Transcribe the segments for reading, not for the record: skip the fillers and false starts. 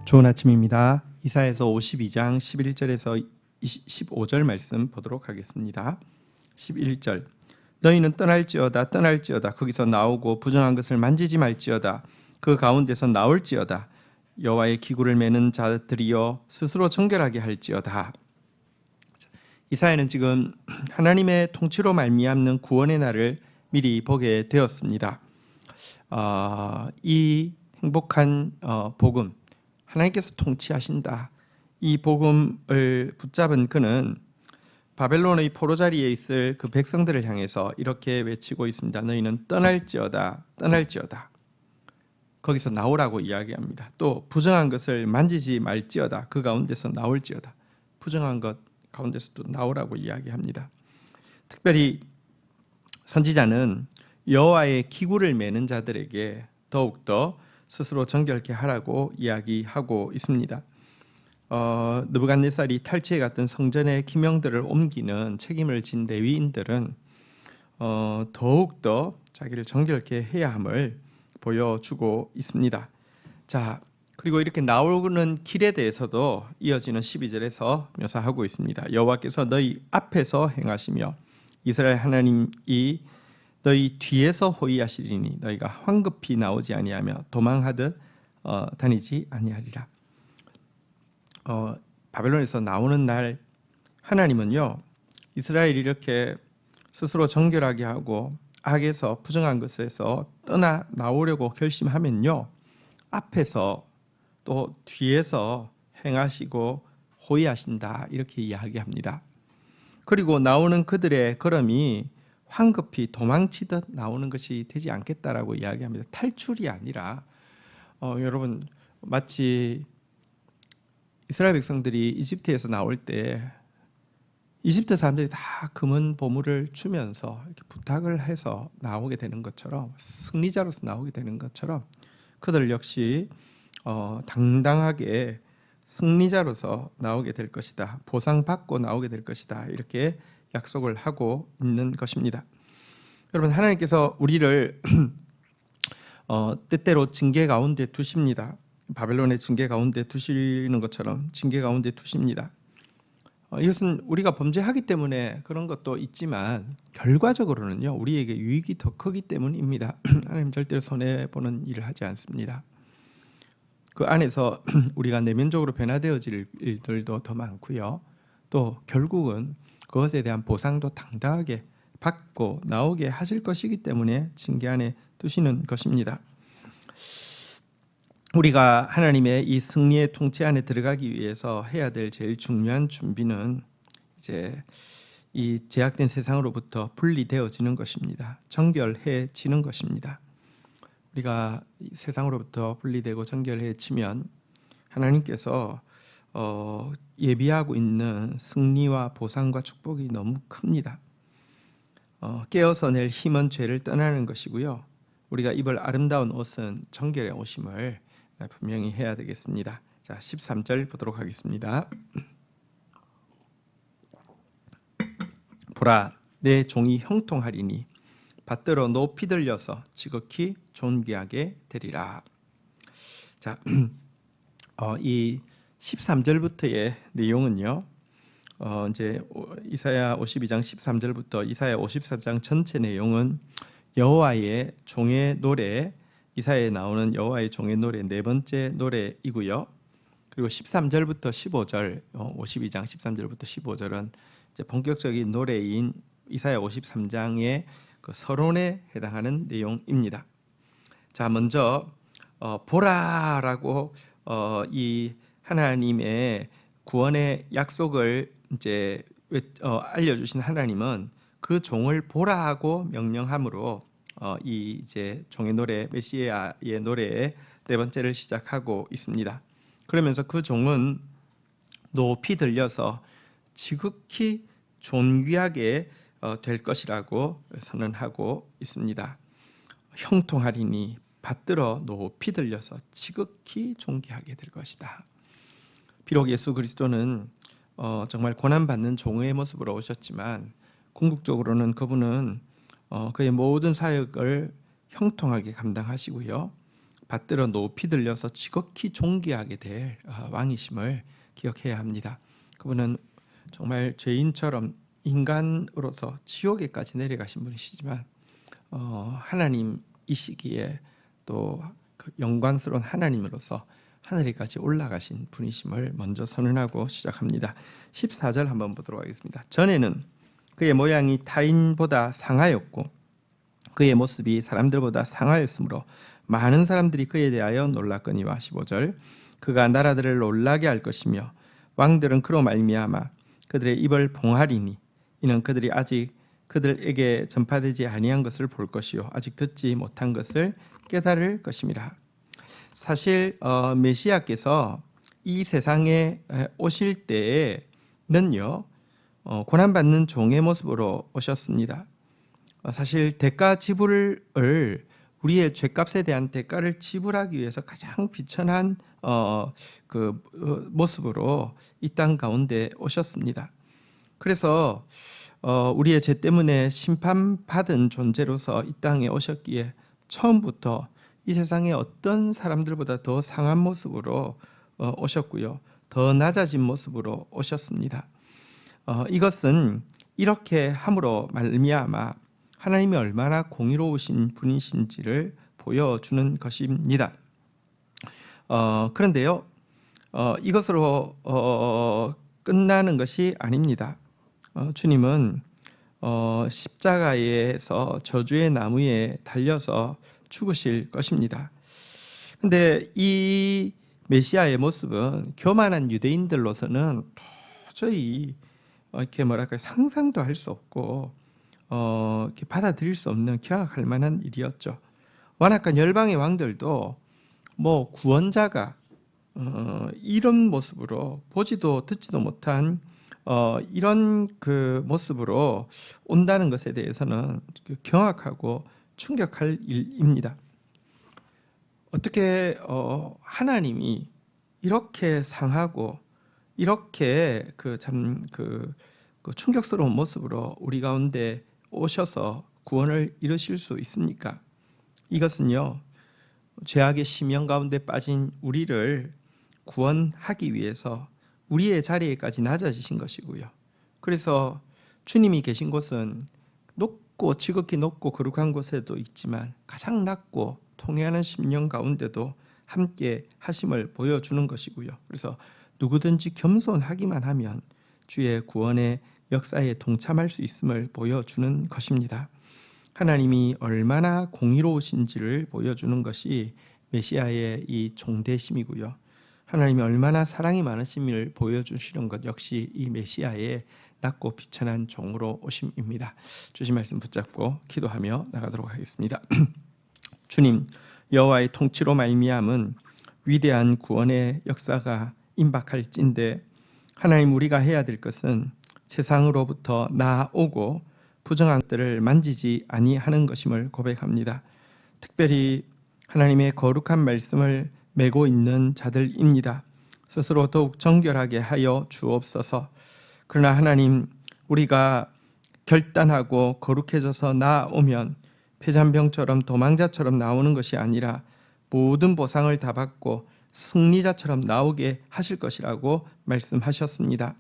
좋은 아침입니다. 이사야서 52장 11절에서 15절 말씀 보도록 하겠습니다. 11절 너희는 떠날지어다 거기서 나오고 부정한 것을 만지지 말지어다 그 가운데서 나올지어다 여호와의 기구를 매는 자들이여 스스로 정결하게 할지어다. 이사야는 지금 하나님의 통치로 말미암는 구원의 날을 미리 보게 되었습니다. 이 행복한 복음, 하나님께서 통치하신다, 이 복음을 붙잡은 그는 바벨론의 포로자리에 있을 그 백성들을 향해서 이렇게 외치고 있습니다. 너희는 떠날지어다 거기서 나오라고 이야기합니다. 또 부정한 것을 만지지 말지어다 그 가운데서 나올지어다, 부정한 것 가운데서도 나오라고 이야기합니다. 특별히 선지자는 여호와의 기구를 매는 자들에게 더욱더 스스로 정결케 하라고 이야기하고 있습니다. 느부갓네살이 탈취해 갔던 성전의 기명들을 옮기는 책임을 진 레위인들은 더욱더 자기를 정결케 해야 함을 보여주고 있습니다. 자, 그리고 이렇게 나오는 길에 대해서도 이어지는 12절에서 묘사하고 있습니다. 여호와께서 너희 앞에서 행하시며 이스라엘 하나님이 너희 뒤에서 호위하시리니 너희가 황급히 나오지 아니하며 도망하듯 다니지 아니하리라. 바벨론에서 나오는 날 하나님은요, 이스라엘이 이렇게 스스로 정결하게 하고 악에서 부정한 것에서 떠나 나오려고 결심하면요, 앞에서 또 뒤에서 행하시고 호위하신다 이렇게 이야기합니다. 그리고 나오는 그들의 걸음이 황급히 도망치듯 나오는 것이 되지 않겠다라고 이야기합니다. 탈출이 아니라 여러분, 마치 이스라엘 백성들이 이집트에서 나올 때 이집트 사람들이 다 금은 보물을 주면서 이렇게 부탁을 해서 나오게 되는 것처럼, 승리자로서 나오게 되는 것처럼 그들 역시 당당하게 승리자로서 나오게 될 것이다, 보상받고 나오게 될 것이다, 이렇게 약속을 하고 있는 것입니다. 여러분, 하나님께서 우리를 때때로 징계 가운데 두십니다. 바벨론의 징계 가운데 두시는 것처럼 징계 가운데 두십니다. 이것은 우리가 범죄하기 때문에 그런 것도 있지만 결과적으로는요, 우리에게 유익이 더 크기 때문입니다. 하나님 절대로 손해보는 일을 하지 않습니다. 그 안에서 우리가 내면적으로 변화되어질 일들도 더 많고요, 또 결국은 그것에 대한 보상도 당당하게 받고 나오게 하실 것이기 때문에 징계 안에 두시는 것입니다. 우리가 하나님의 이 승리의 통치 안에 들어가기 위해서 해야 될 제일 중요한 준비는 이제 이 제약된 세상으로부터 분리되어지는 것입니다. 정결해지는 것입니다. 우리가 세상으로부터 분리되고 정결해지면 하나님께서 예비하고 있는 승리와 보상과 축복이 너무 큽니다. 깨어서 낼 힘은 죄를 떠나는 것이고요, 우리가 입을 아름다운 옷은 정결의 옷임을 분명히 해야 되겠습니다. 자, 13절 보도록 하겠습니다. 보라, 내 종이 형통하리니 받들어 높이 들려서 지극히 존귀하게 되리라. 자, 이 13절부터의 내용은요, 이제 이사야 52장 13절부터 이사야 54장 전체 내용은 여호와의 종의 노래, 이사야에 나오는 여호와의 종의 노래 네 번째 노래이고요. 그리고 13절부터 15절, 52장 13절부터 15절은 이제 본격적인 노래인 이사야 53장의 그 서론에 해당하는 내용입니다. 자, 먼저 보라라고 이 하나님의 구원의 약속을 이제 알려주신 하나님은 그 종을 보라하고 명령함으로 이 이제 종의 노래, 메시아의 노래의 네 번째를 시작하고 있습니다. 그러면서 그 종은 높이 들려서 지극히 존귀하게 될 것이라고 선언하고 있습니다. 형통하리니 받들어 높이 들려서 지극히 존귀하게 될 것이다. 비록 예수 그리스도는 정말 고난받는 종의 모습으로 오셨지만 궁극적으로는 그분은 그의 모든 사역을 형통하게 감당하시고요, 받들어 높이 들려서 지극히 존귀하게 될 왕이심을 기억해야 합니다. 그분은 정말 죄인처럼 인간으로서 지옥에까지 내려가신 분이시지만 하나님이시기에 또 그 영광스러운 하나님으로서 하늘에까지 올라가신 분이심을 먼저 선언하고 시작합니다. 14절 한번 보도록 하겠습니다. 전에는 그의 모양이 타인보다 상하였고 그의 모습이 사람들보다 상하였으므로 많은 사람들이 그에 대하여 놀랐거니와 15절 그가 나라들을 놀라게 할 것이며 왕들은 그로 말미암아 그들의 입을 봉하리니 이는 그들이 아직 그들에게 전파되지 아니한 것을 볼 것이요 아직 듣지 못한 것을 깨달을 것임이라. 사실 메시아께서 이 세상에 오실 때에는요 고난받는 종의 모습으로 오셨습니다. 사실 대가 지불을 우리의 죄값에 대한 대가를 지불하기 위해서 가장 비천한 모습으로 이 땅 가운데 오셨습니다. 그래서 우리의 죄 때문에 심판받은 존재로서 이 땅에 오셨기에 처음부터 이 세상의 어떤 사람들보다 더 상한 모습으로 오셨고요. 더 낮아진 모습으로 오셨습니다. 이것은 이렇게 함으로 말미암아 하나님이 얼마나 공의로우신 분이신지를 보여주는 것입니다. 그런데요, 이것으로 끝나는 것이 아닙니다. 주님은 십자가에서 저주의 나무에 달려서 죽으실 것입니다. 그런데 이 메시아의 모습은 교만한 유대인들로서는 도저히 이렇게 상상도 할 수 없고 이렇게 받아들일 수 없는 경악할 만한 일이었죠. 완악한 열방의 왕들도 뭐 구원자가 이런 모습으로 보지도 듣지도 못한 이런 그 모습으로 온다는 것에 대해서는 경악하고 충격할 일입니다. 어떻게 하나님이 이렇게 상하고 이렇게 참 충격스러운 모습으로 우리 가운데 오셔서 구원을 이루실 수 있습니까? 이것은요, 죄악의 심령 가운데 빠진 우리를 구원하기 위해서 우리의 자리에까지 낮아지신 것이고요. 그래서 주님이 계신 곳은 높고 지극히 높고 거룩한 곳에도 있지만 가장 낮고 통회하는 심령 가운데도 함께 하심을 보여주는 것이고요. 그래서 누구든지 겸손하기만 하면 주의 구원의 역사에 동참할 수 있음을 보여주는 것입니다. 하나님이 얼마나 공의로우신지를 보여주는 것이 메시아의 이 종되심이고요. 하나님이 얼마나 사랑이 많으심을 보여주시는 것 역시 이 메시아의 낮고 비천한 종으로 오심입니다. 주신 말씀 붙잡고 기도하며 나가도록 하겠습니다. 주님, 여호와의 통치로 말미암은 위대한 구원의 역사가 임박할진대 하나님, 우리가 해야 될 것은 세상으로부터 나아오고 부정한 것들을 만지지 아니하는 것임을 고백합니다. 특별히 하나님의 거룩한 말씀을 메고 있는 자들입니다. 스스로 더욱 정결하게 하여 주옵소서. 그러나 하나님, 우리가 결단하고 거룩해져서 나아오면 폐잔병처럼 도망자처럼 나오는 것이 아니라 모든 보상을 다 받고 승리자처럼 나오게 하실 것이라고 말씀하셨습니다.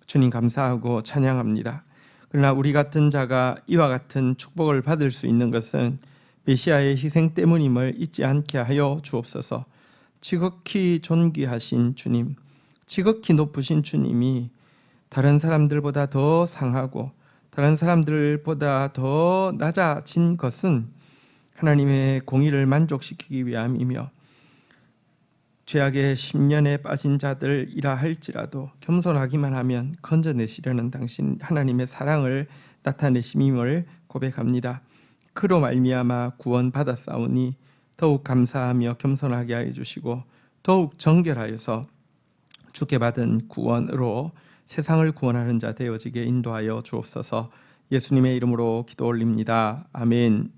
주님 감사하고 찬양합니다. 그러나 우리 같은 자가 이와 같은 축복을 받을 수 있는 것은 메시아의 희생 때문임을 잊지 않게 하여 주옵소서. 지극히 존귀하신 주님, 지극히 높으신 주님이 다른 사람들보다 더 상하고 다른 사람들보다 더 낮아진 것은 하나님의 공의를 만족시키기 위함이며 죄악의 10년에 빠진 자들이라 할지라도 겸손하기만 하면 건져내시려는 당신 하나님의 사랑을 나타내심임을 고백합니다. 그로 말미암아 구원받았사오니 더욱 감사하며 겸손하게 하여 주시고 더욱 정결하여서 주께 받은 구원으로 세상을 구원하는 자 되어지게 인도하여 주옵소서. 예수님의 이름으로 기도 올립니다. 아멘.